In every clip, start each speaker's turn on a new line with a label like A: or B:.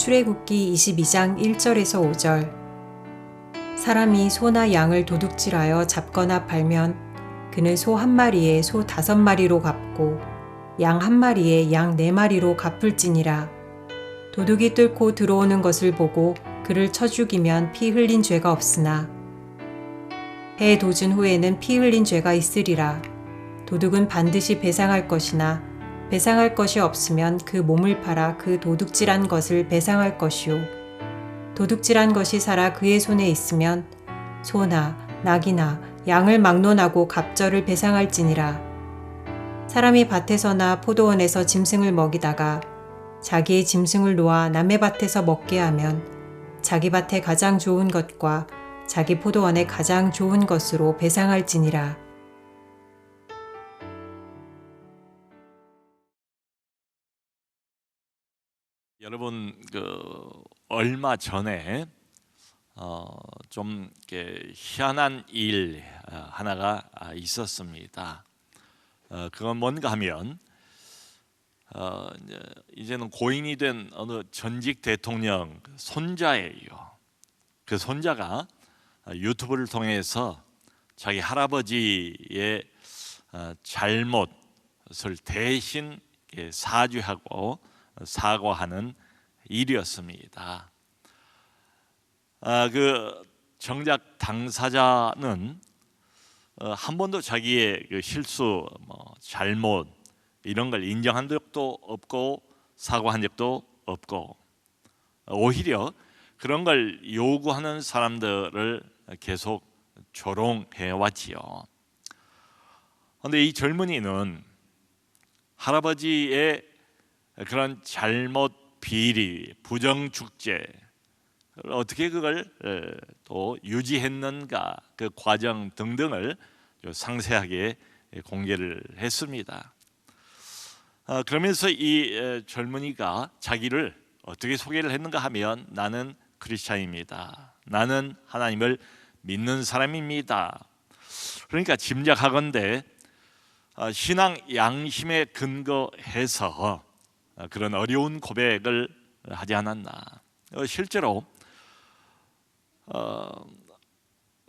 A: 출애굽기 22장 1절에서 5절. 사람이 소나 양을 도둑질하여 잡거나 팔면 그는 소 한 마리에 소 5마리로 갚고 양 한 마리에 양 4마리로 갚을지니라. 도둑이 뚫고 들어오는 것을 보고 그를 쳐 죽이면 피 흘린 죄가 없으나 해 도준 후에는 피 흘린 죄가 있으리라. 도둑은 반드시 배상할 것이나 배상할 것이 없으면 그 몸을 팔아 그 도둑질한 것을 배상할 것이요. 도둑질한 것이 살아 그의 손에 있으면 소나 낙이나 양을 막론하고 갑절을 배상할지니라. 사람이 밭에서나 포도원에서 짐승을 먹이다가 자기의 짐승을 놓아 남의 밭에서 먹게 하면 자기 밭에 가장 좋은 것과 자기 포도원에 가장 좋은 것으로 배상할지니라.
B: 여러분 얼마 전에 좀 희한한 일 하나가 있었습니다. 그건 뭔가 하면 이제는 고인이 된 어느 전직 대통령 손자예요. 그 손자가 유튜브를 통해서 자기 할아버지의 잘못을 대신 사죄하고 사과하는 일이었습니다. 그 정작 당사자는 한 번도 자기의 그 실수, 잘못 이런 걸 인정한 적도 없고 사과한 적도 없고 오히려 그런 걸 요구하는 사람들을 계속 조롱해 왔지요. 그런데 이 젊은이는 할아버지의 그런 잘못, 비리, 부정축제 어떻게 그걸 또 유지했는가 그 과정 등등을 상세하게 공개를 했습니다. 그러면서 이 젊은이가 자기를 어떻게 소개를 했는가 하면 나는 크리스찬입니다. 나는 하나님을 믿는 사람입니다. 그러니까 짐작하건대 신앙 양심에 근거해서 그런 어려운 고백을 하지 않았나. 실제로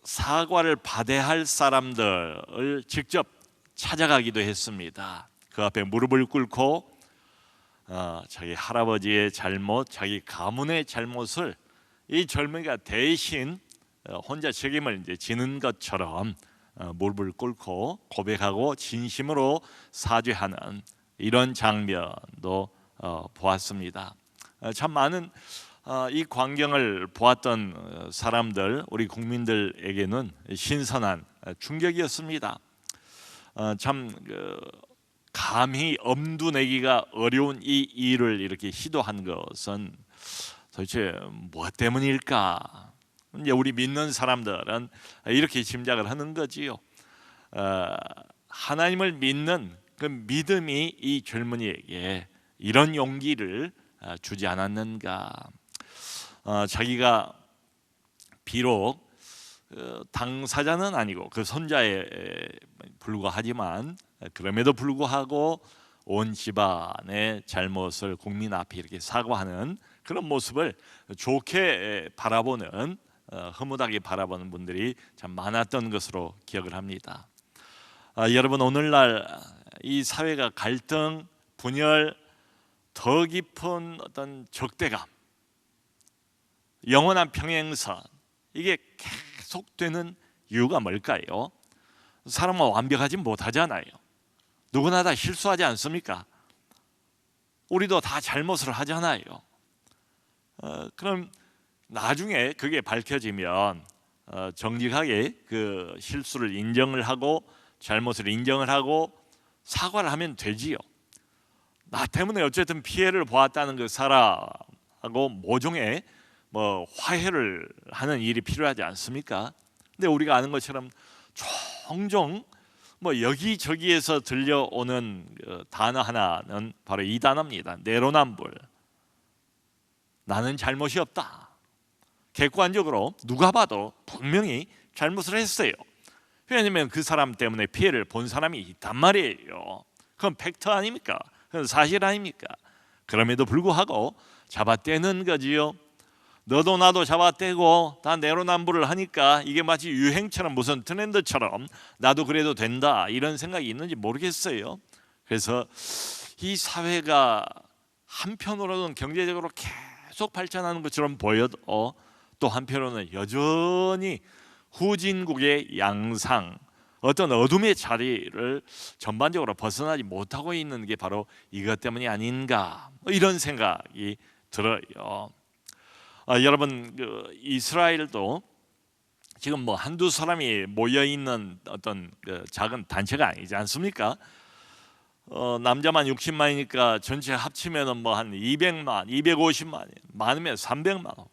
B: 사과를 받아야 할 사람들을 직접 찾아가기도 했습니다. 그 앞에 무릎을 꿇고 자기 할아버지의 잘못, 자기 가문의 잘못을 이 젊은이가 대신 혼자 책임을 지는 것처럼 무릎을 꿇고 고백하고 진심으로 사죄하는 이런 장면도 보았습니다. 참 많은 이 광경을 보았던 사람들, 우리 국민들에게는 신선한 충격이었습니다. 참 감히 엄두 내기가 어려운 이 일을 이렇게 시도한 것은 도대체 무엇 때문일까? 이제 우리 믿는 사람들은 이렇게 짐작을 하는 거지요. 하나님을 믿는 그 믿음이 이 젊은이에게 이런 용기를 주지 않았는가? 자기가 비록 당사자는 아니고 그 손자에 불과하지만 그럼에도 불구하고 온 집안의 잘못을 국민 앞에 이렇게 사과하는 그런 모습을 좋게 바라보는 흐뭇하게 바라보는 분들이 참 많았던 것으로 기억을 합니다. 여러분 오늘날 이 사회가 갈등, 분열, 더 깊은 어떤 적대감, 영원한 평행선 이게 계속되는 이유가 뭘까요? 사람은 완벽하지 못하잖아요. 누구나 다 실수하지 않습니까? 우리도 다 잘못을 하잖아요. 그럼 나중에 그게 밝혀지면 정직하게 그 실수를 인정을 하고 잘못을 인정을 하고 사과를 하면 되지요. 나 때문에 어쨌든 피해를 보았다는 그 사람하고 모종의 화해를 하는 일이 필요하지 않습니까? 근데 우리가 아는 것처럼 종종 여기저기에서 들려오는 단어 하나는 바로 이 단어입니다. 내로남불. 나는 잘못이 없다. 객관적으로 누가 봐도 분명히 잘못을 했어요. 왜냐하면 그 사람 때문에 피해를 본 사람이 있단 말이에요. 그건 팩트 아닙니까? 그건 사실 아닙니까? 그럼에도 불구하고 잡아떼는 거지요. 너도 나도 잡아떼고 다 내로남불을 하니까 이게 마치 유행처럼 무슨 트렌드처럼 나도 그래도 된다 이런 생각이 있는지 모르겠어요. 그래서 이 사회가 한편으로는 경제적으로 계속 발전하는 것처럼 보여도 또 한편으로는 여전히 후진국의 양상, 어떤 어둠의 자리를 전반적으로 벗어나지 못하고 있는 게 바로 이것 때문이 아닌가 이런 생각이 들어요. 여러분, 이스라엘도 지금 뭐 한두 사람이 모여 있는 어떤 작은 단체가 아니지 않습니까? 남자만 60만이니까 전체 합치면은 뭐 한 200만, 250만, 많으면 300만,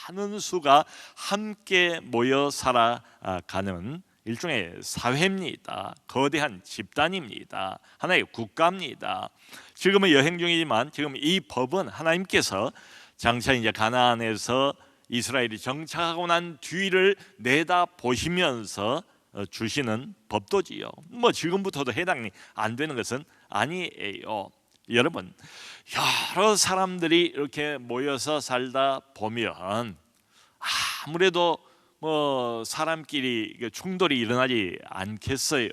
B: 많은 수가 함께 모여 살아가는 일종의 사회입니다. 거대한 집단입니다. 하나의 국가입니다. 지금은 여행 중이지만 지금 이 법은 하나님께서 장차 이제 가나안에서 이스라엘이 정착하고 난 뒤를 내다 보시면서 주시는 법도지요. 뭐 지금부터도 해당이 안 되는 것은 아니에요. 여러분, 여러 사람들이 이렇게 모여서 살다 보면 아무래도 뭐 사람끼리 충돌이 일어나지 않겠어요.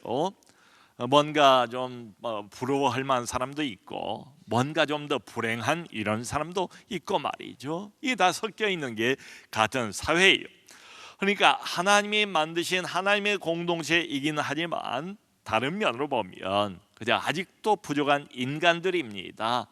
B: 뭔가 좀 부러워할 만한 사람도 있고 뭔가 좀 더 불행한 이런 사람도 있고 말이죠. 이게 다 섞여 있는 게 같은 사회예요. 그러니까 하나님이 만드신 하나님의 공동체이긴 하지만 다른 면으로 보면 그저 아직도 부족한 인간들입니다.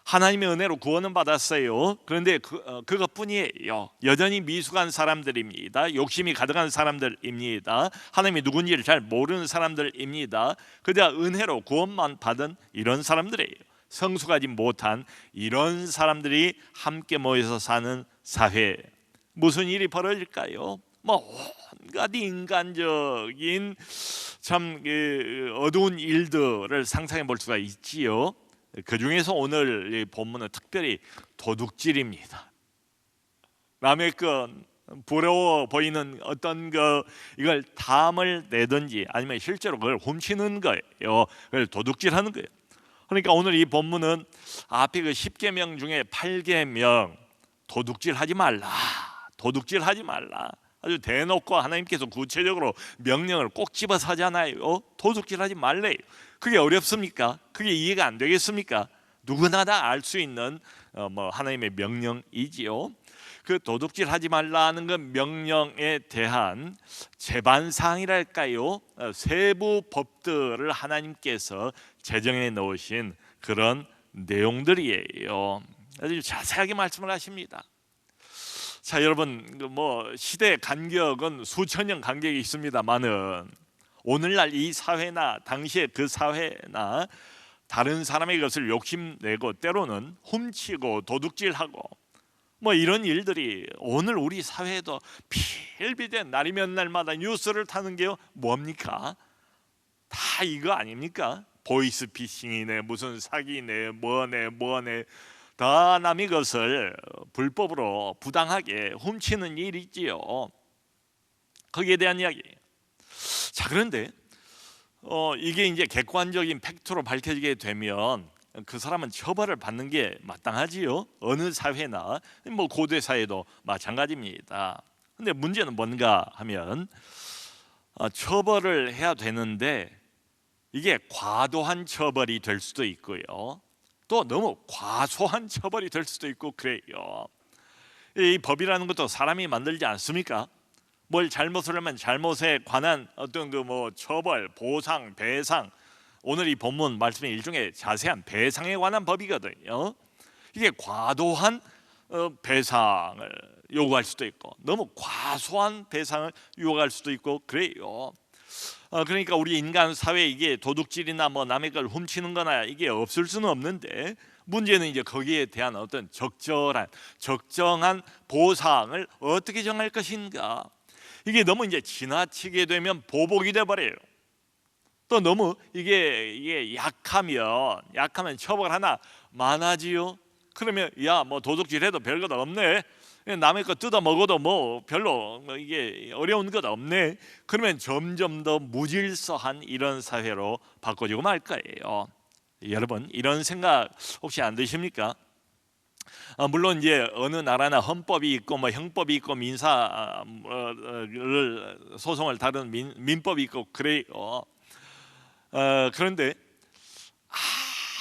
B: 하나님의 은혜로 구원은 받았어요. 그런데 그것뿐이에요. 여전히 미숙한 사람들입니다. 욕심이 가득한 사람들입니다. 하나님이 누군지를 잘 모르는 사람들입니다. 그저 은혜로 구원만 받은 이런 사람들이에요. 성숙하지 못한 이런 사람들이 함께 모여서 사는 사회, 무슨 일이 벌어질까요? 뭐 온갖 인간적인 참 어두운 일들을 상상해 볼 수가 있지요. 그 중에서 오늘 이 본문은 특별히 도둑질입니다. 남의 것 부러워 보이는 어떤 이걸 탐을 내든지 아니면 실제로 그걸 훔치는 거예요. 그걸 도둑질하는 거예요. 그러니까 오늘 이 본문은 앞에 그 10계명 중에 8계명 도둑질하지 말라, 도둑질하지 말라, 아주 대놓고 하나님께서 구체적으로 명령을 꼭 집어서 하잖아요. 도둑질하지 말래요. 그게 어렵습니까? 그게 이해가 안 되겠습니까? 누구나 다 알 수 있는 하나님의 명령이지요. 그 도둑질하지 말라는 그 명령에 대한 제반사항이랄까요? 세부 법들을 하나님께서 제정해 놓으신 그런 내용들이에요. 아주 자세하게 말씀을 하십니다. 자, 여러분, 시대 간격은 수천 년 간격이 있습니다만은 오늘날 이 사회나 당시의 그 사회나 다른 사람의 것을 욕심내고 때로는 훔치고 도둑질하고 이런 일들이 오늘 우리 사회에도 필비된 날이면 날마다 뉴스를 타는 게 뭡니까? 다 이거 아닙니까? 보이스피싱이네, 무슨 사기네, 뭐네 다 남의 것을 불법으로 부당하게 훔치는 일이지요. 거기에 대한 이야기예요. 자, 그런데 이게 이제 객관적인 팩트로 밝혀지게 되면 그 사람은 처벌을 받는 게 마땅하지요. 어느 사회나 고대 사회도 마찬가지입니다. 근데 문제는 뭔가 하면 처벌을 해야 되는데 이게 과도한 처벌이 될 수도 있고요. 또 너무 과소한 처벌이 될 수도 있고 그래요. 이 법이라는 것도 사람이 만들지 않습니까? 뭘 잘못을 하면 잘못에 관한 어떤 처벌, 보상, 배상, 오늘 이 본문 말씀의 일종의 자세한 배상에 관한 법이거든요. 이게 과도한 배상을 요구할 수도 있고 너무 과소한 배상을 요구할 수도 있고 그래요. 그러니까 우리 인간 사회에 이게 도둑질이나 남의 걸 훔치는 거나 이게 없을 수는 없는데 문제는 이제 거기에 대한 어떤 적정한 보상을 어떻게 정할 것인가. 이게 너무 이제 지나치게 되면 보복이 돼 버려요. 또 너무 이게 약하면 처벌 하나 많아지요. 그러면 도둑질해도 별것 없네. 남의 거 뜯어 먹어도 별로 이게 어려운 것 없네. 그러면 점점 더 무질서한 이런 사회로 바꿔지고 말 거예요. 여러분, 이런 생각 혹시 안 드십니까? 물론 이제 어느 나라나 헌법이 있고 뭐 형법이 있고 민사를 소송을 다루는 민법이 있고 그래요. 그런데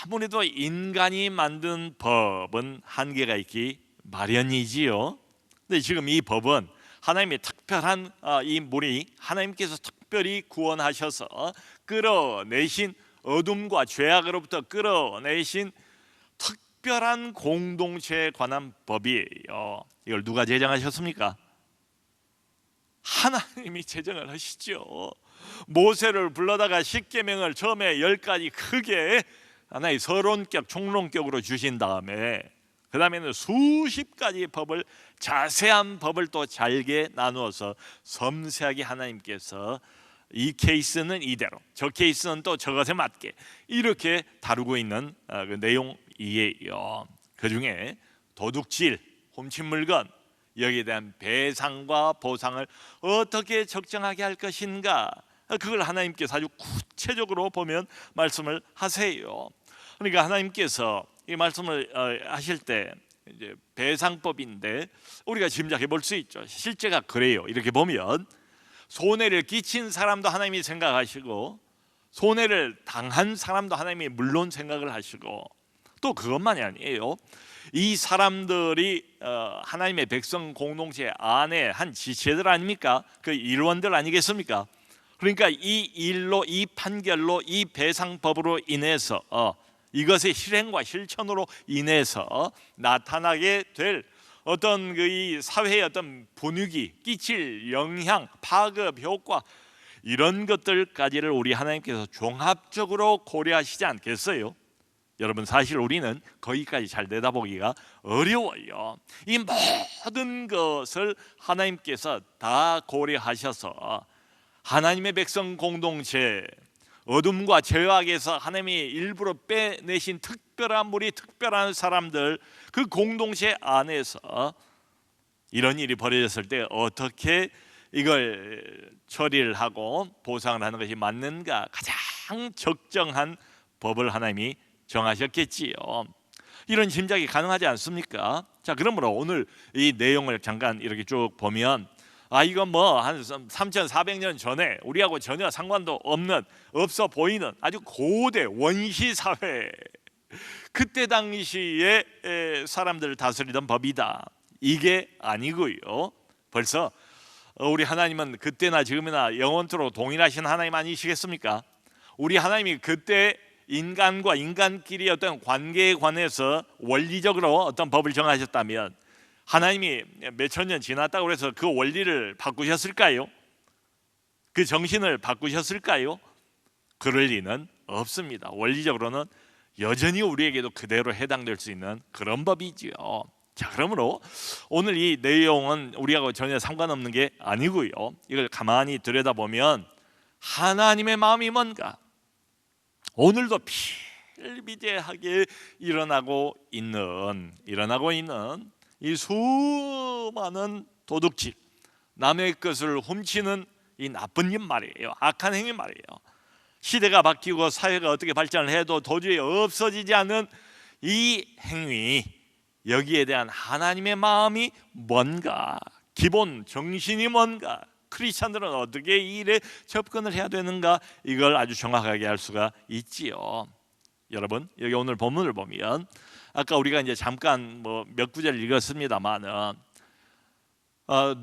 B: 아무래도 인간이 만든 법은 한계가 있기 마련이지요. 근데 지금 이 법은 하나님의 특별한 이 물이 하나님께서 특별히 구원하셔서 끌어내신 어둠과 죄악으로부터 끌어내신 특별한 공동체에 관한 법이에요. 이걸 누가 제정하셨습니까? 하나님이 제정을 하시죠. 모세를 불러다가 십계명을 처음에 10가지 크게 하나의 서론격, 총론격으로 주신 다음에 그 다음에는 수십 가지 법을, 자세한 법을 또 잘게 나누어서 섬세하게 하나님께서 이 케이스는 이대로, 저 케이스는 또 저것에 맞게 이렇게 다루고 있는 그 내용이에요. 그 중에 도둑질, 훔친 물건, 여기에 대한 배상과 보상을 어떻게 적정하게 할 것인가, 그걸 하나님께서 아주 구체적으로 보면 말씀을 하세요. 그러니까 하나님께서 이 말씀을 하실 때 이제 배상법인데 우리가 짐작해 볼 수 있죠. 실제가 그래요. 이렇게 보면 손해를 끼친 사람도 하나님이 생각하시고 손해를 당한 사람도 하나님이 물론 생각을 하시고, 또 그것만이 아니에요. 이 사람들이 하나님의 백성 공동체 안에 한 지체들 아닙니까? 그 일원들 아니겠습니까? 그러니까 이 일로, 이 판결로, 이 배상법으로 인해서 이것의 실행과 실천으로 인해서 나타나게 될 어떤 이 사회의 어떤 분위기, 끼칠 영향, 파급 효과, 이런 것들까지를 우리 하나님께서 종합적으로 고려하시지 않겠어요? 여러분, 사실 우리는 거기까지 잘 내다보기가 어려워요. 이 모든 것을 하나님께서 다 고려하셔서 하나님의 백성 공동체, 어둠과 죄악에서 하나님이 일부러 빼내신 특별한 무리, 특별한 사람들, 그 공동체 안에서 이런 일이 벌어졌을 때 어떻게 이걸 처리를 하고 보상을 하는 것이 맞는가, 가장 적정한 법을 하나님이 정하셨겠지요. 이런 짐작이 가능하지 않습니까? 자, 그러므로 오늘 이 내용을 잠깐 이렇게 쭉 보면 이건 뭐 한 3,400년 전에 우리하고 전혀 상관도 없어 보이는 아주 고대 원시 사회, 그때 당시에 사람들을 다스리던 법이다, 이게 아니고요. 벌써 우리 하나님은 그때나 지금이나 영원토록 동일하신 하나님 아니시겠습니까? 우리 하나님이 그때 인간과 인간끼리 어떤 관계에 관해서 원리적으로 어떤 법을 정하셨다면 하나님이 몇천 년 지났다고 해서 그 원리를 바꾸셨을까요? 그 정신을 바꾸셨을까요? 그럴 리는 없습니다. 원리적으로는 여전히 우리에게도 그대로 해당될 수 있는 그런 법이지요. 자, 그러므로 오늘 이 내용은 우리하고 전혀 상관없는 게 아니고요. 이걸 가만히 들여다보면 하나님의 마음이 뭔가, 오늘도 필비재하게 일어나고 있는 이 수많은 도둑질, 남의 것을 훔치는 이 나쁜 일 말이에요. 악한 행위 말이에요. 시대가 바뀌고 사회가 어떻게 발전을 해도 도저히 없어지지 않는 이 행위, 여기에 대한 하나님의 마음이 뭔가, 기본 정신이 뭔가, 크리스찬들은 어떻게 이 일에 접근을 해야 되는가, 이걸 아주 정확하게 알 수가 있지요. 여러분, 여기 오늘 본문을 보면 아까 우리가 이제 잠깐 몇 구절 읽었습니다만은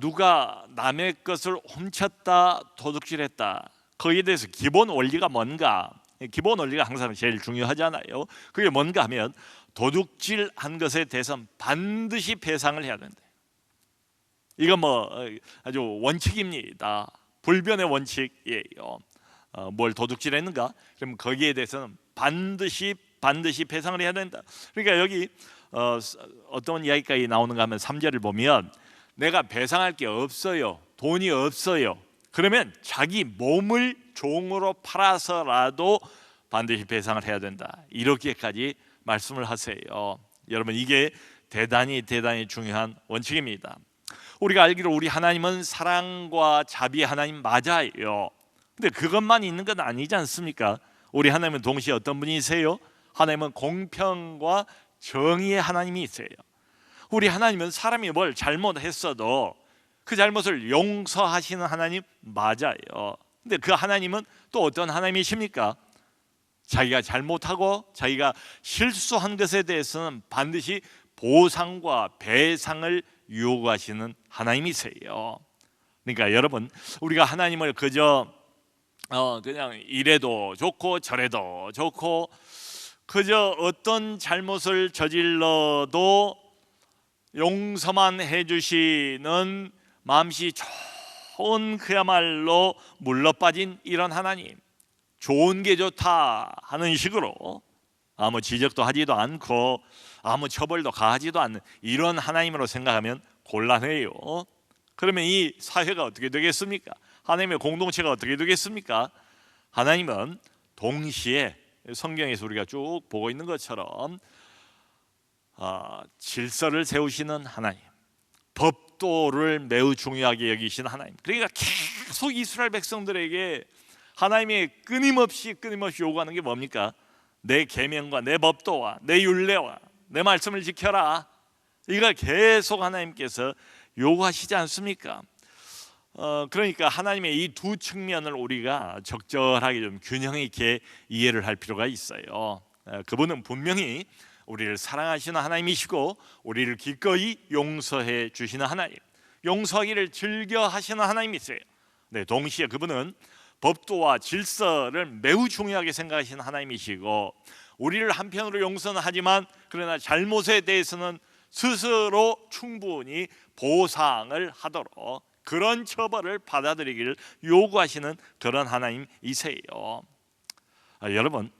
B: 누가 남의 것을 훔쳤다, 도둑질했다, 거기에 대해서 기본 원리가 뭔가, 기본 원리가 항상 제일 중요하잖아요. 그게 뭔가 하면 도둑질한 것에 대해서는 반드시 배상을 해야 된다. 이건 아주 원칙입니다. 불변의 원칙이에요. 뭘 도둑질했는가? 그럼 거기에 대해서는 반드시 배상을 해야 된다. 그러니까 여기 어떤 이야기가 나오는가 하면 3절을 보면 내가 배상할 게 없어요, 돈이 없어요, 그러면 자기 몸을 종으로 팔아서라도 반드시 배상을 해야 된다, 이렇게까지 말씀을 하세요. 여러분, 이게 대단히 중요한 원칙입니다. 우리가 알기로 우리 하나님은 사랑과 자비의 하나님 맞아요. 근데 그것만 있는 건 아니지 않습니까? 우리 하나님은 동시에 어떤 분이세요? 하나님은 공평과 정의의 하나님이 있어요. 우리 하나님은 사람이 뭘 잘못했어도 그 잘못을 용서하시는 하나님 맞아요. 근데 그 하나님은 또 어떤 하나님이십니까? 자기가 잘못하고 자기가 실수한 것에 대해서는 반드시 보상과 배상을 요구하시는 하나님이세요. 그러니까 여러분, 우리가 하나님을 그저 그냥 이래도 좋고 저래도 좋고 그저 어떤 잘못을 저질러도 용서만 해주시는 마음씨 좋은 그야말로 물러빠진 이런 하나님, 좋은 게 좋다 하는 식으로 아무 지적도 하지도 않고 아무 처벌도 가하지도 않는 이런 하나님으로 생각하면 곤란해요. 그러면 이 사회가 어떻게 되겠습니까? 하나님의 공동체가 어떻게 되겠습니까? 하나님은 동시에 성경에서 우리가 쭉 보고 있는 것처럼 질서를 세우시는 하나님, 법도를 매우 중요하게 여기시는 하나님. 그러니까 계속 이스라엘 백성들에게 하나님이 끊임없이 요구하는 게 뭡니까? 내 계명과 내 법도와 내 율례와 내 말씀을 지켜라. 이걸 계속 하나님께서 요구하시지 않습니까? 그러니까 하나님의 이 두 측면을 우리가 적절하게 좀 균형 있게 이해를 할 필요가 있어요. 그분은 분명히 우리를 사랑하시는 하나님이시고 우리를 기꺼이 용서해 주시는 하나님, 용서하기를 즐겨 하시는 하나님이세요. 네, 동시에 그분은 법도와 질서를 매우 중요하게 생각하시는 하나님이시고 우리를 한편으로 용서는 하지만 그러나 잘못에 대해서는 스스로 충분히 보상을 하도록 그런 처벌을 받아들이기를 요구하시는 그런 하나님이세요. 여러분,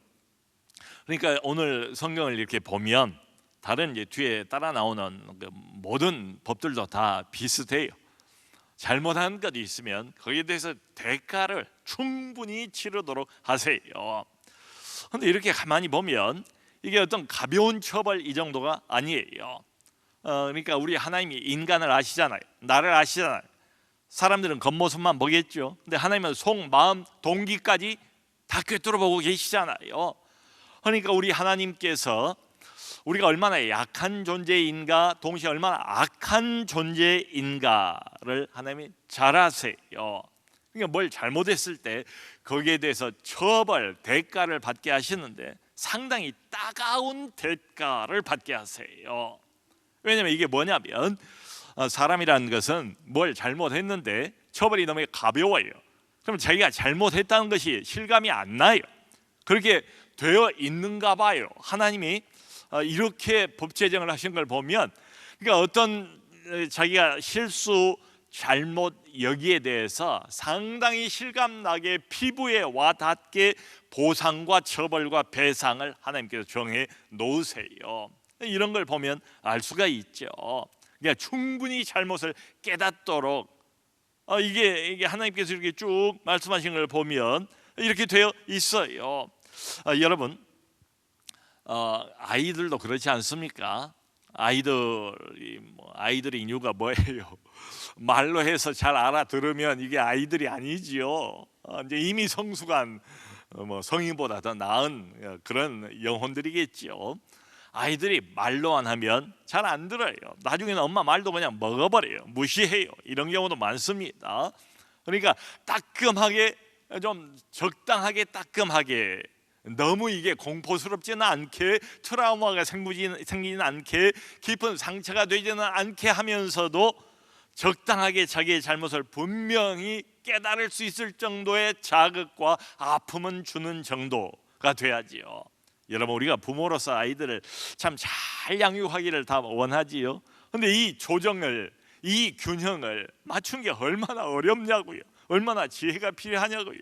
B: 그러니까 오늘 성경을 이렇게 보면 다른 이제 뒤에 따라 나오는 그 모든 법들도 다 비슷해요. 잘못한 것이 있으면 거기에 대해서 대가를 충분히 치르도록 하세요. 그런데 이렇게 가만히 보면 이게 어떤 가벼운 처벌 이 정도가 아니에요. 그러니까 우리 하나님이 인간을 아시잖아요. 나를 아시잖아요. 사람들은 겉모습만 보겠죠. 근데 하나님은 속, 마음, 동기까지 다 꿰뚫어 보고 계시잖아요. 그러니까 우리 하나님께서 우리가 얼마나 약한 존재인가, 동시에 얼마나 악한 존재인가를 하나님이 잘 아세요. 그러니까 뭘 잘못했을 때 거기에 대해서 처벌, 대가를 받게 하시는데 상당히 따가운 대가를 받게 하세요. 왜냐하면 이게 뭐냐면 사람이라는 것은 뭘 잘못했는데 처벌이 너무 가벼워요. 그럼 자기가 잘못했다는 것이 실감이 안 나요. 그렇게 되어 있는가 봐요. 하나님이 이렇게 법 제정을 하신 걸 보면, 그러니까 어떤 자기가 실수, 잘못 여기에 대해서 상당히 실감나게 피부에 와닿게 보상과 처벌과 배상을 하나님께서 정해 놓으세요. 이런 걸 보면 알 수가 있죠. 그러니까 충분히 잘못을 깨닫도록 이게 하나님께서 이렇게 쭉 말씀하신 걸 보면 이렇게 되어 있어요. 여러분, 아이들도 그렇지 않습니까? 아이들의 이유가 뭐예요? 말로 해서 잘 알아들으면 이게 아이들이 아니지요. 이제 이미 성숙한 성인보다 더 나은 그런 영혼들이겠지요. 아이들이 말로만 하면 잘 안 들어요. 나중에는 엄마 말도 그냥 먹어버려요. 무시해요. 이런 경우도 많습니다. 그러니까 따끔하게, 좀 적당하게 따끔하게, 너무 이게 공포스럽지는 않게, 트라우마가 생기지는 않게, 깊은 상처가 되지는 않게 하면서도 적당하게 자기의 잘못을 분명히 깨달을 수 있을 정도의 자극과 아픔은 주는 정도가 돼야지요. 여러분, 우리가 부모로서 아이들을 참 잘 양육하기를 다 원하지요. 근데 이 조정을, 이 균형을 맞춘 게 얼마나 어렵냐고요. 얼마나 지혜가 필요하냐고요.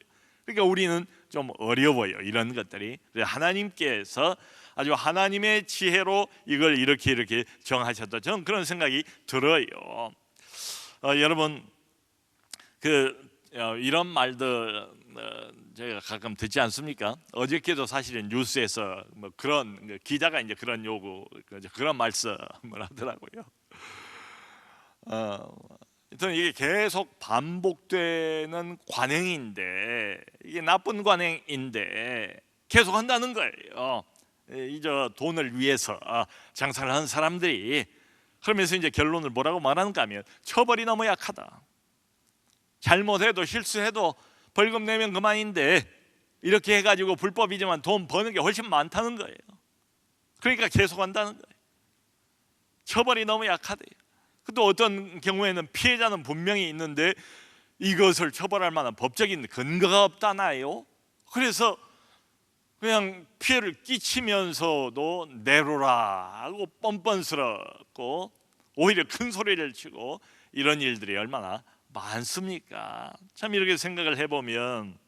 B: 그러니까 우리는 좀 어려워요, 이런 것들이. 하나님께서 아주 하나님의 지혜로 이걸 이렇게 정하셨다, 저는 그런 생각이 들어요. 여러분, 이런 말들 제가 가끔 듣지 않습니까? 어저께도 사실은 뉴스에서 그런 기자가 이제 그런 요구, 그런 말씀을 하더라고요. 이게 계속 반복되는 관행인데, 이게 나쁜 관행인데 계속 한다는 거예요. 이제 돈을 위해서 장사를 하는 사람들이, 그러면서 이제 결론을 뭐라고 말하는가 하면 처벌이 너무 약하다. 잘못해도 실수해도 벌금 내면 그만인데 이렇게 해가지고 불법이지만 돈 버는 게 훨씬 많다는 거예요. 그러니까 계속한다는 거예요. 처벌이 너무 약하대요. 또 어떤 경우에는 피해자는 분명히 있는데 이것을 처벌할 만한 법적인 근거가 없다나요. 그래서 그냥 피해를 끼치면서도 내로라 하고 뻔뻔스럽고 오히려 큰 소리를 치고 이런 일들이 얼마나 많습니까? 참 이렇게 생각을 해보면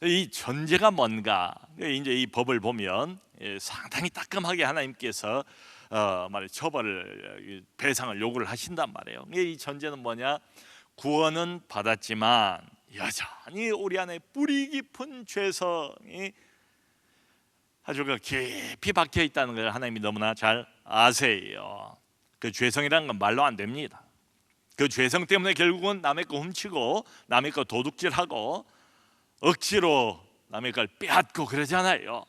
B: 이 전제가 뭔가, 이제 이 법을 보면 상당히 따끔하게 하나님께서 말해 처벌을 배상을 요구를 하신단 말이에요. 이 전제는 뭐냐? 구원은 받았지만 여전히 우리 안에 뿌리 깊은 죄성이 아주 깊이 박혀 있다는 걸 하나님이 너무나 잘 아세요. 그 죄성이라는 건 말로 안 됩니다. 그 죄성 때문에 결국은 남의 거 훔치고 남의 거 도둑질하고 억지로 남의 걸 빼앗고 그러잖아요.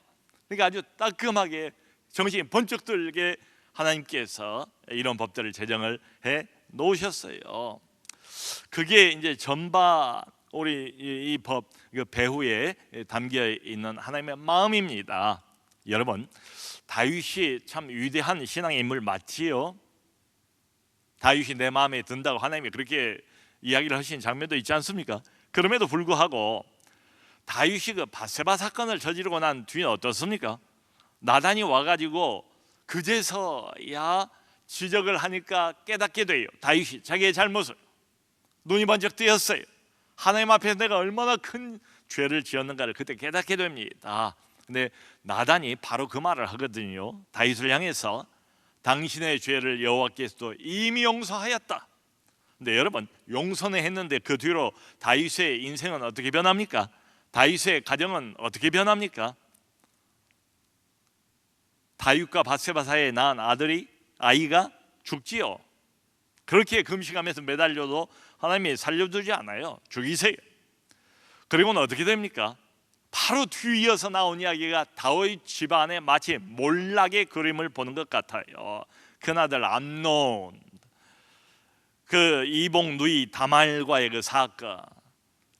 B: 그러니까 아주 따끔하게 정신이 번쩍 들게 하나님께서 이런 법들을 제정을 해 놓으셨어요. 그게 이제 전반 우리 이 법 배후에 담겨 있는 하나님의 마음입니다. 여러분, 다윗이 참 위대한 신앙의 인물 맞지요? 다윗이 내 마음에 든다고 하나님이 그렇게 이야기를 하신 장면도 있지 않습니까? 그럼에도 불구하고 다윗이 그 밧세바 사건을 저지르고 난 뒤에 어떻습니까? 나단이 와가지고 그제서야 지적을 하니까 깨닫게 돼요. 다윗이 자기의 잘못을, 눈이 번쩍 뜨였어요. 하나님 앞에서 내가 얼마나 큰 죄를 지었는가를 그때 깨닫게 됩니다. 근데 나단이 바로 그 말을 하거든요. 다윗을 향해서 당신의 죄를 여호와께서도 이미 용서하였다. 근데 여러분, 용서는 했는데 그 뒤로 다윗의 인생은 어떻게 변합니까? 다윗의 가정은 어떻게 변합니까? 다윗과 밧세바 사이에 낳은 아이가 죽지요. 그렇게 금식하면서 매달려도 하나님이 살려두지 않아요. 죽이세요. 그리고는 어떻게 됩니까? 바로 뒤이어서 나온 이야기가 다윗 집안에 마치 몰락의 그림을 보는 것 같아요. 큰아들 암논, 그 이복 누이 다말과의 그 사건,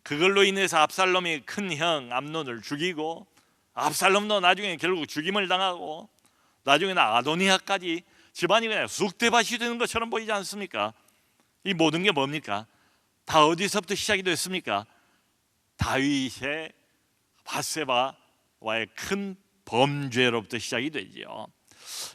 B: 그걸로 인해서 압살롬이 큰형 암논을 죽이고 압살롬도 나중에 결국 죽임을 당하고 나중에는 아도니아까지 집안이 그냥 쑥대밭이 되는 것처럼 보이지 않습니까? 이 모든 게 뭡니까? 다 어디서부터 시작이 됐습니까? 다윗의 밧세바와의 큰 범죄로부터 시작이 되죠.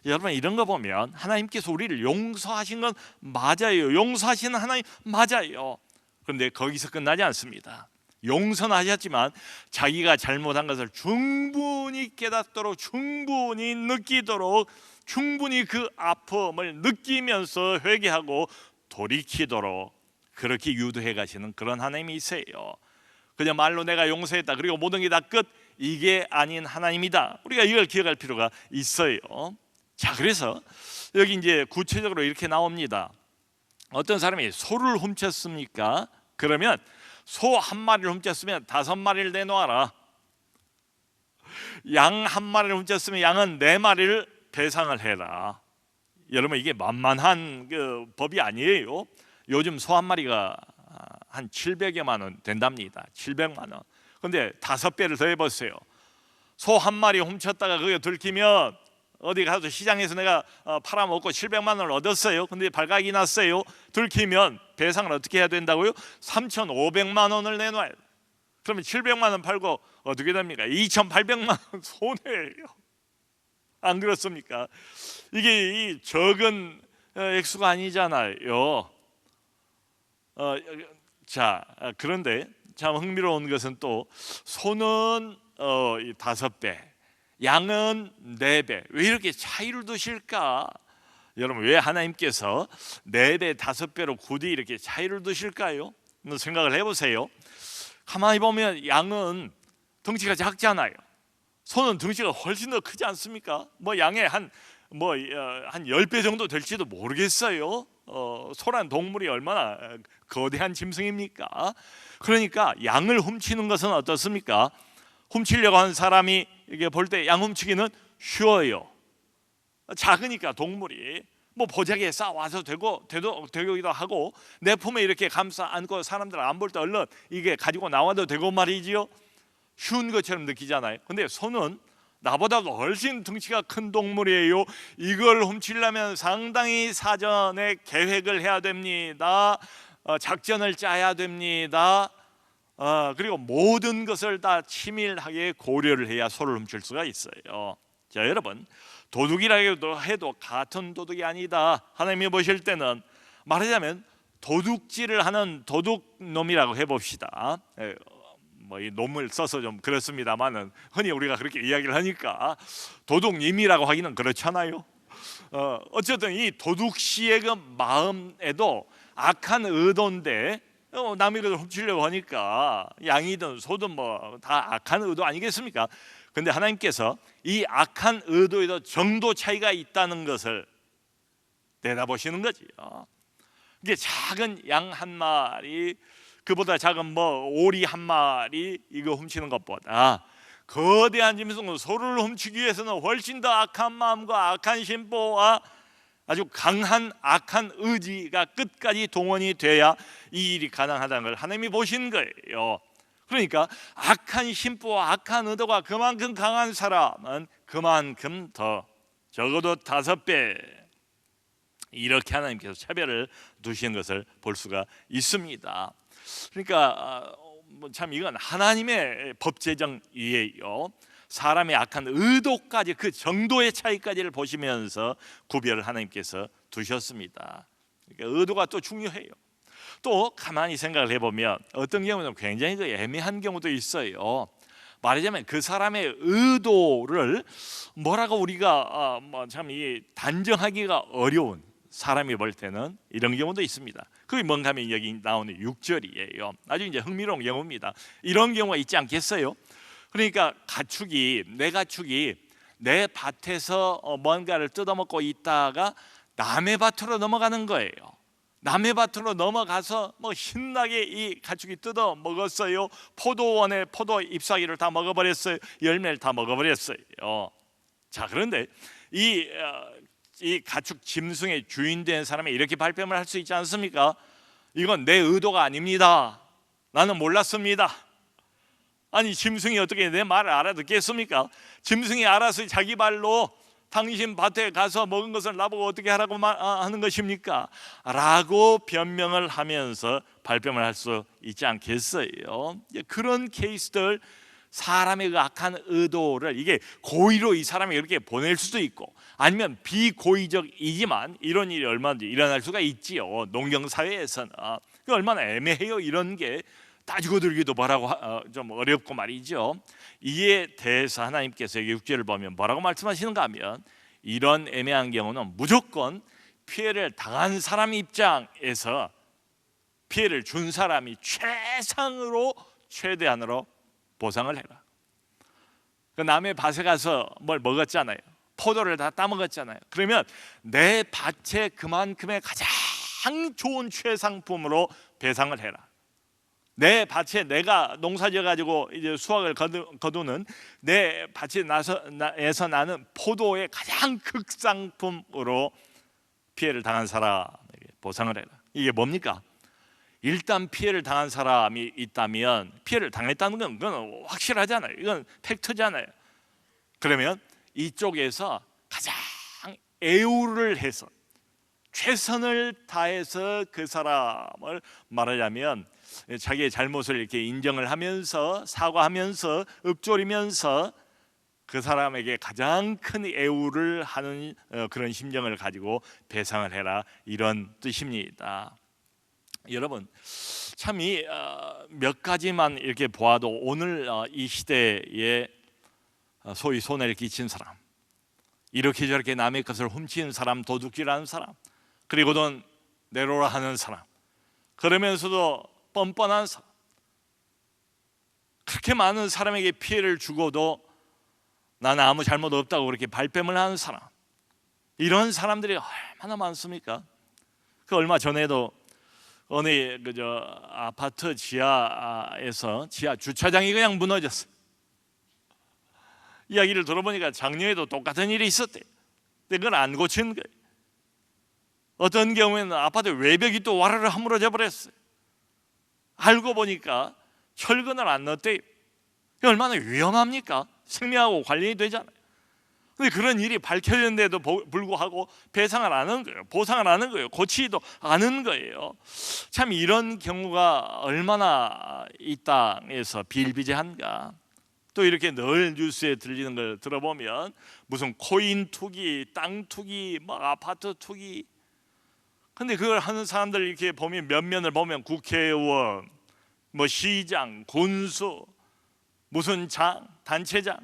B: 여러분, 이런 거 보면 하나님께서 우리를 용서하신 건 맞아요. 용서하시는 하나님 맞아요. 그런데 거기서 끝나지 않습니다. 용서는 하셨지만 자기가 잘못한 것을 충분히 깨닫도록, 충분히 느끼도록, 충분히 그 아픔을 느끼면서 회개하고 돌이키도록 그렇게 유도해 가시는 그런 하나님이세요. 그냥 말로 내가 용서했다, 그리고 모든 게 다 끝, 이게 아닌 하나님이다. 우리가 이걸 기억할 필요가 있어요. 자, 그래서 여기 이제 구체적으로 이렇게 나옵니다. 어떤 사람이 소를 훔쳤습니까? 그러면 소 한 마리를 훔쳤으면 5마리를 내놓아라. 양 한 마리를 훔쳤으면 양은 4마리를 배상을 해라. 여러분, 이게 만만한 그 법이 아니에요. 요즘 소 한 마리가 한 700여만 원 된답니다. 700만 원. 근데 5배를 더 해보세요. 소 한 마리 훔쳤다가 그게 들키면 어디 가서 시장에서 내가 팔아먹고 700만 원을 얻었어요. 근데 발각이 났어요. 들키면 배상을 어떻게 해야 된다고요? 3,500만 원을 내놔야 돼. 그러면 700만 원 팔고 어떻게 됩니까? 2,800만 원 손해예요. 안 그렇습니까? 이게 이 적은 액수가 아니잖아요. 자, 그런데 참 흥미로운 것은 또 소는 5배, 양은 4배. 왜 이렇게 차이를 두실까? 여러분, 왜 하나님께서 4배, 5배로 굳이 이렇게 차이를 두실까요? 생각을 해보세요. 가만히 보면 양은 덩치가 작잖아요. 소는 덩치가 훨씬 더 크지 않습니까? 뭐 양의 한 10배 정도 될지도 모르겠어요. 소란 동물이 얼마나 거대한 짐승입니까? 그러니까 양을 훔치는 것은 어떻습니까? 훔치려고 하는 사람이 이게 볼 때 양 훔치기는 쉬워요. 작으니까 동물이 뭐 보자기에 쌓아와서 되기도 하고 내 품에 이렇게 감싸 안고 사람들 안 볼 때 얼른 이게 가지고 나와도 되고 말이지요. 쉬운 것처럼 느끼잖아요. 근데 소는 나보다도 훨씬 덩치가 큰 동물이에요. 이걸 훔치려면 상당히 사전에 계획을 해야 됩니다. 작전을 짜야 됩니다. 그리고 모든 것을 다 치밀하게 고려를 해야 소를 훔칠 수가 있어요. 자, 여러분, 도둑이라고 해도 같은 도둑이 아니다. 하나님이 보실 때는 말하자면 도둑질을 하는 도둑놈이라고 해봅시다. 뭐 이 놈을 써서 좀 그렇습니다만은 흔히 우리가 그렇게 이야기를 하니까 도둑님이라고 하기는 그렇잖아요. 어쨌든 이 도둑씨의 그 마음에도 악한 의도인데 남이 그걸 훔치려고 하니까 양이든 소든 뭐 다 악한 의도 아니겠습니까? 근데 하나님께서 이 악한 의도에도 정도 차이가 있다는 것을 내다보시는 거지요. 이게 작은 양 한 마리, 그보다 작은 뭐 오리 한 마리 이거 훔치는 것보다 거대한 짐승 소를 훔치기 위해서는 훨씬 더 악한 마음과 악한 심보와 아주 강한 악한 의지가 끝까지 동원이 돼야 이 일이 가능하다는 걸 하나님이 보신 거예요. 그러니까 악한 심보와 악한 의도가 그만큼 강한 사람은 그만큼 더 적어도 5배 이렇게 하나님께서 차별을 두시는 것을 볼 수가 있습니다. 그러니까 참 이건 하나님의 법제정이에요. 사람의 악한 의도까지 그 정도의 차이까지를 보시면서 구별을 하나님께서 두셨습니다. 그러니까 의도가 또 중요해요. 또 가만히 생각을 해보면 어떤 경우는 굉장히 그 애매한 경우도 있어요. 말하자면 그 사람의 의도를 뭐라고 우리가 참 이 단정하기가 어려운, 사람이 볼 때는 이런 경우도 있습니다. 그게 뭔가 하면 여기 나오는 6절이에요. 아주 이제 흥미로운 경우입니다. 이런 경우가 있지 않겠어요? 그러니까 내 가축이 내 밭에서 뭔가를 뜯어먹고 있다가 남의 밭으로 넘어가는 거예요. 남의 밭으로 넘어가서 뭐 신나게 이 가축이 뜯어 먹었어요. 포도원의 포도 잎사귀를 다 먹어버렸어요. 열매를 다 먹어버렸어요. 자, 그런데 이 가축 짐승의 주인 된 사람이 이렇게 발뺌을 할 수 있지 않습니까? 이건 내 의도가 아닙니다. 나는 몰랐습니다. 아니, 짐승이 어떻게 내 말을 알아듣겠습니까? 짐승이 알아서 자기 발로 당신 밭에 가서 먹은 것을 나보고 어떻게 하라고 하는 것입니까? 라고 변명을 하면서 발뺌을 할 수 있지 않겠어요? 그런 케이스들, 사람의 그 악한 의도를 이게 고의로 이 사람이 그렇게 보낼 수도 있고 아니면 비고의적이지만 이런 일이 얼마든지 일어날 수가 있지요. 농경사회에서는 얼마나 애매해요. 이런 게 따지고 들기도 뭐라고 좀 어렵고 말이죠. 이에 대해서 하나님께서 6절을 보면 뭐라고 말씀하시는가 하면 이런 애매한 경우는 무조건 피해를 당한 사람 입장에서 피해를 준 사람이 최대한으로 보상을 해라. 그 남의 밭에 가서 뭘 먹었잖아요. 포도를 다 따먹었잖아요. 그러면 내 밭에 그만큼의 가장 좋은 최상품으로 배상을 해라. 내 밭에 내가 농사지어 가지고 이제 수확을 거두는 내 밭에서 나는 포도의 가장 극상품으로 피해를 당한 사람에게 보상을 해라. 이게 뭡니까? 일단 피해를 당한 사람이 있다면 피해를 당했다는 건 그건 확실하잖아요. 이건 팩트잖아요. 그러면 이쪽에서 가장 애우를 해서 최선을 다해서 그 사람을 말하자면 자기의 잘못을 이렇게 인정을 하면서 사과하면서 읊조리면서 그 사람에게 가장 큰 애우를 하는 그런 심정을 가지고 배상을 해라, 이런 뜻입니다. 여러분, 참 이 몇 가지만 이렇게 보아도 오늘 이 시대에 소위 손해를 끼친 사람, 이렇게 저렇게 남의 것을 훔치는 사람, 도둑질하는 사람, 그리고는 내로라 하는 사람, 그러면서도 뻔뻔한 사람, 그렇게 많은 사람에게 피해를 주고도 나는 아무 잘못 없다고 그렇게 발뺌을 하는 사람, 이런 사람들이 얼마나 많습니까? 그 얼마 전에도 어느 아파트 지하에서 지하 주차장이 그냥 무너졌어요. 이야기를 들어보니까 작년에도 똑같은 일이 있었대요. 근데 그걸 안 고친 거예요. 어떤 경우에는 아파트 외벽이 또 와르르 허물어져 버렸어요. 알고 보니까 철근을 안 넣었대요. 얼마나 위험합니까? 생명하고 관련이 되잖아요. 근데 그런 일이 밝혀졌는데도 불구하고 배상을 안 하는 거예요. 보상을 안 하는 거예요. 고치지도 않은 거예요. 참 이런 경우가 얼마나 이 땅에서 비일비재한가. 또 이렇게 늘 뉴스에 들리는 걸 들어보면 무슨 코인 투기, 땅 투기, 뭐 아파트 투기. 근데 그걸 하는 사람들 이렇게 보면 몇 면을 보면 국회의원, 뭐 시장, 군수, 무슨 장, 단체장,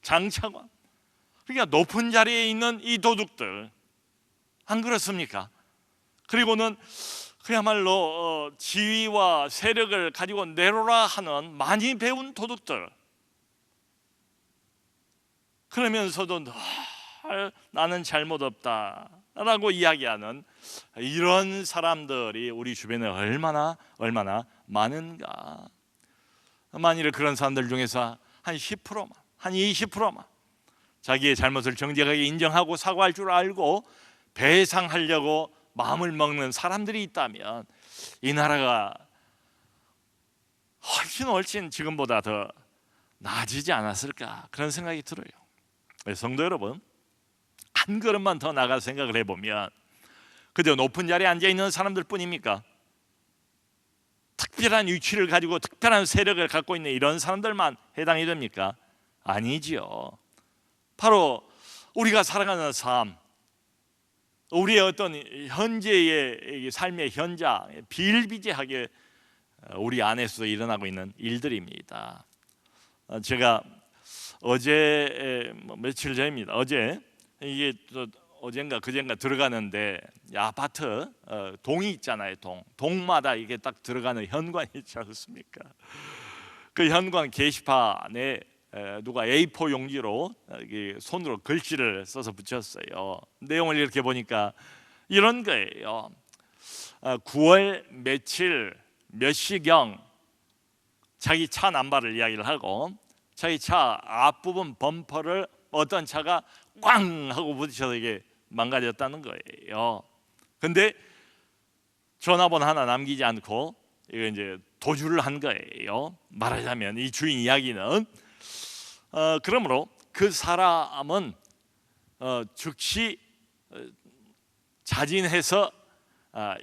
B: 장차관. 그러니까 높은 자리에 있는 이 도둑들, 안 그렇습니까? 그리고는 그야말로 지위와 세력을 가지고 내로라 하는 많이 배운 도둑들. 그러면서도 나는 잘못 없다라고 이야기하는 이런 사람들이 우리 주변에 얼마나 많은가. 만일 그런 사람들 중에서 한 10%만, 한 20%만 자기의 잘못을 정직하게 인정하고 사과할 줄 알고 배상하려고 마음을 먹는 사람들이 있다면 이 나라가 훨씬 지금보다 더 나아지지 않았을까, 그런 생각이 들어요. 성도 여러분, 한 걸음만 더 나가 생각을 해보면 그저 높은 자리에 앉아있는 사람들 뿐입니까? 특별한 위치를 가지고 특별한 세력을 갖고 있는 이런 사람들만 해당이 됩니까? 아니지요. 바로 우리가 살아가는 삶, 우리의 어떤 현재의 삶의 현장, 비일비재하게 우리 안에서 일어나고 있는 일들입니다. 제가 어제 며칠 전입니다. 어제 이게 어젠가 그젠가 들어가는데 아파트 동이 있잖아요. 동마다 이게 딱 들어가는 현관이 있지 않습니까? 그 현관 게시판에 누가 A4 용지로 손으로 글씨를 써서 붙였어요. 내용을 이렇게 보니까 이런 거예요. 9월 며칠 몇 시경 자기 차 넘버를 이야기를 하고 자기 차 앞부분 범퍼를 어떤 차가 꽝 하고 부딪혀서 이게 망가졌다는 거예요. 근데 전화번호 하나 남기지 않고 이거 이제 도주를 한 거예요. 말하자면 이 주인 이야기는 그러므로 그 사람은 즉시 자진해서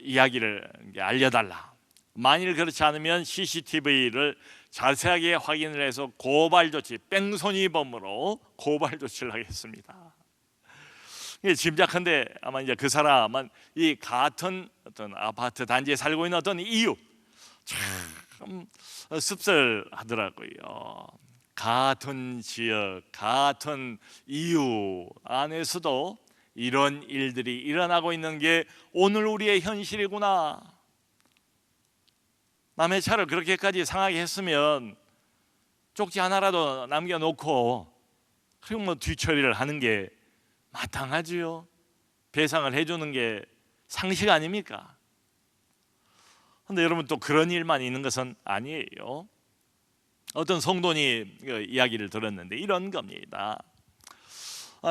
B: 이야기를 알려달라. 만일 그렇지 않으면 CCTV를 자세하게 확인을 해서 고발 조치, 뺑소니범으로 고발 조치를 하겠습니다. 짐작한데 아마 이제 그 사람은 이 같은 어떤 아파트 단지에 살고 있는 어떤 이웃, 참 씁쓸하더라고요. 같은 지역, 같은 이유 안에서도 이런 일들이 일어나고 있는 게 오늘 우리의 현실이구나. 남의 차를 그렇게까지 상하게 했으면 쪽지 하나라도 남겨놓고 그리고 뭐 뒤처리를 하는 게 마땅하지요. 배상을 해주는 게 상식 아닙니까? 그런데 여러분, 또 그런 일만 있는 것은 아니에요. 어떤 성도님 이야기를 들었는데 이런 겁니다.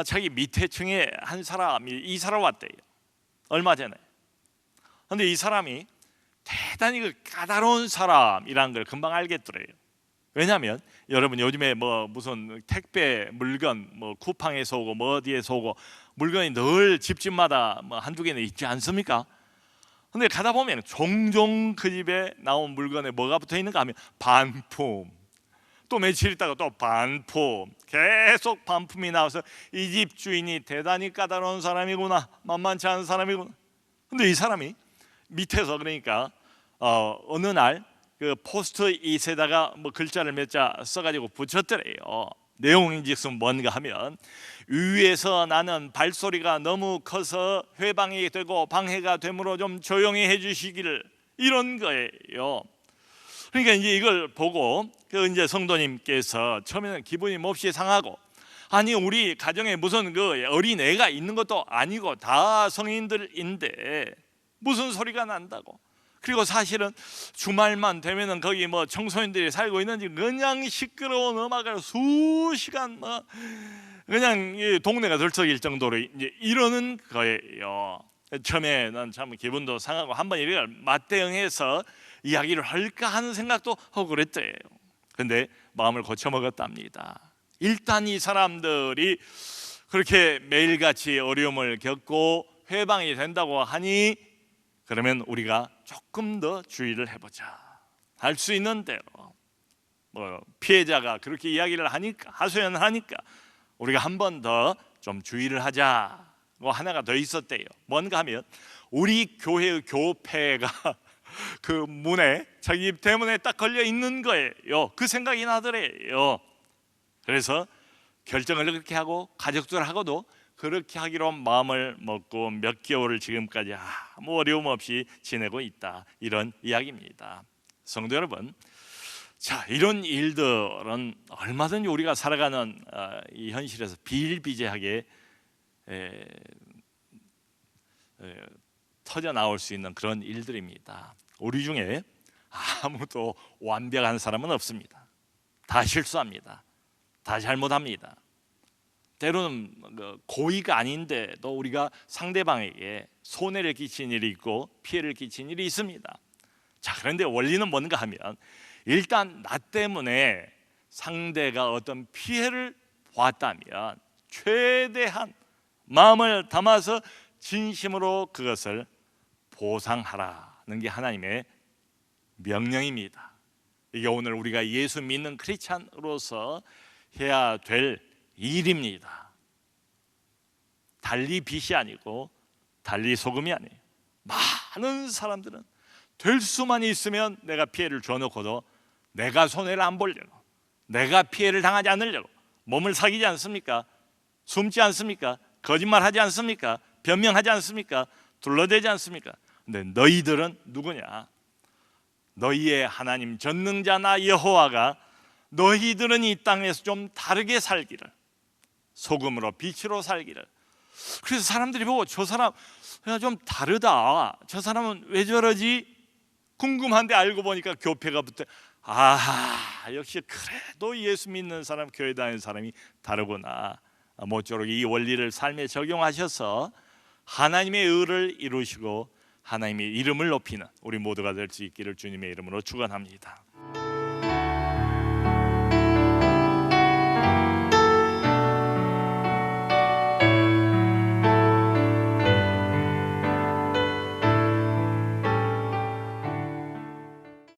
B: 자기 밑에 층에 한 사람이 이사를 왔대요. 얼마 전에. 그런데 이 사람이 대단히 그 까다로운 사람이라는 걸 금방 알겠더래요. 왜냐하면 여러분 요즘에 뭐 무슨 택배 물건 뭐 쿠팡에서 오고 뭐 어디에서 오고 물건이 늘 집집마다 뭐 한두 개는 있지 않습니까? 근데 가다 보면 종종 그 집에 나온 물건에 뭐가 붙어 있는가 하면 반품, 또 며칠 있다가 또 반품, 계속 반품이 나와서 이 집 주인이 대단히 까다로운 사람이구나, 만만치 않은 사람이구나. 근데 이 사람이 밑에서 그러니까 어느 날 그 포스트잇에다가 뭐 글자를 몇 자 써가지고 붙였더래요. 내용인즉슨 뭔가 하면 위에서 나는 발소리가 너무 커서 회방이 되고 방해가 되므로 좀 조용히 해주시기를, 이런 거예요. 그러니까 이제 이걸 보고 그 이제 성도님께서 처음에는 기분이 몹시 상하고, 아니 우리 가정에 무슨 그 어린 애가 있는 것도 아니고 다 성인들인데 무슨 소리가 난다고. 그리고 사실은 주말만 되면은 거기 뭐 청소년들이 살고 있는지 그냥 시끄러운 음악을 수시간 뭐 그냥 이 동네가 들썩일 정도로 이제 이러는 거예요. 처음에 난 참 기분도 상하고 한번 이걸 맞대응해서 이야기를 할까 하는 생각도 하고 그랬대요. 근데 마음을 고쳐 먹었답니다. 일단 이 사람들이 그렇게 매일같이 어려움을 겪고 회방이 된다고 하니 그러면 우리가 조금 더 주의를 해보자. 할 수 있는 대로 뭐 피해자가 그렇게 이야기를 하니까 하소연을 하니까 우리가 한 번 더 좀 주의를 하자고 하나가 더 있었대요. 뭔가 하면 우리 교회의 교패가 그 문에 자기 대문에 딱 걸려 있는 거예요. 그 생각이 나더래요. 그래서 결정을 그렇게 하고 가족들하고도 그렇게 하기로 마음을 먹고 몇 개월을 지금까지 아무 어려움 없이 지내고 있다, 이런 이야기입니다. 성도 여러분, 자, 이런 일들은 얼마든지 우리가 살아가는 이 현실에서 비일비재하게 터져 나올 수 있는 그런 일들입니다. 우리 중에 아무도 완벽한 사람은 없습니다. 다 실수합니다. 다 잘못합니다. 때로는 고의가 아닌데도 우리가 상대방에게 손해를 끼친 일이 있고 피해를 끼친 일이 있습니다. 자, 그런데 원리는 뭔가 하면 일단 나 때문에 상대가 어떤 피해를 보았다면 최대한 마음을 담아서 진심으로 그것을 보상하라는 게 하나님의 명령입니다. 이게 오늘 우리가 예수 믿는 크리스찬으로서 해야 될 일입니다. 달리 빛이 아니고 달리 소금이 아니에요. 많은 사람들은 될 수만 있으면 내가 피해를 줘놓고도 내가 손해를 안 보려고, 내가 피해를 당하지 않으려고 몸을 사기지 않습니까? 숨지 않습니까? 거짓말하지 않습니까? 변명하지 않습니까? 둘러대지 않습니까? 근데 너희들은 누구냐? 너희의 하나님 전능자나 여호와가 너희들은 이 땅에서 좀 다르게 살기를, 소금으로 빛으로 살기를. 그래서 사람들이 보고 저 사람 좀 다르다, 저 사람은 왜 저러지 궁금한데 알고 보니까 교패가 붙어. 역시 그래도 예수 믿는 사람, 교회 다니는 사람이 다르구나. 모쪼록 이 원리를 삶에 적용하셔서 하나님의 의를 이루시고 하나님의 이름을 높이는 우리 모두가 될 수 있기를 주님의 이름으로 축원합니다.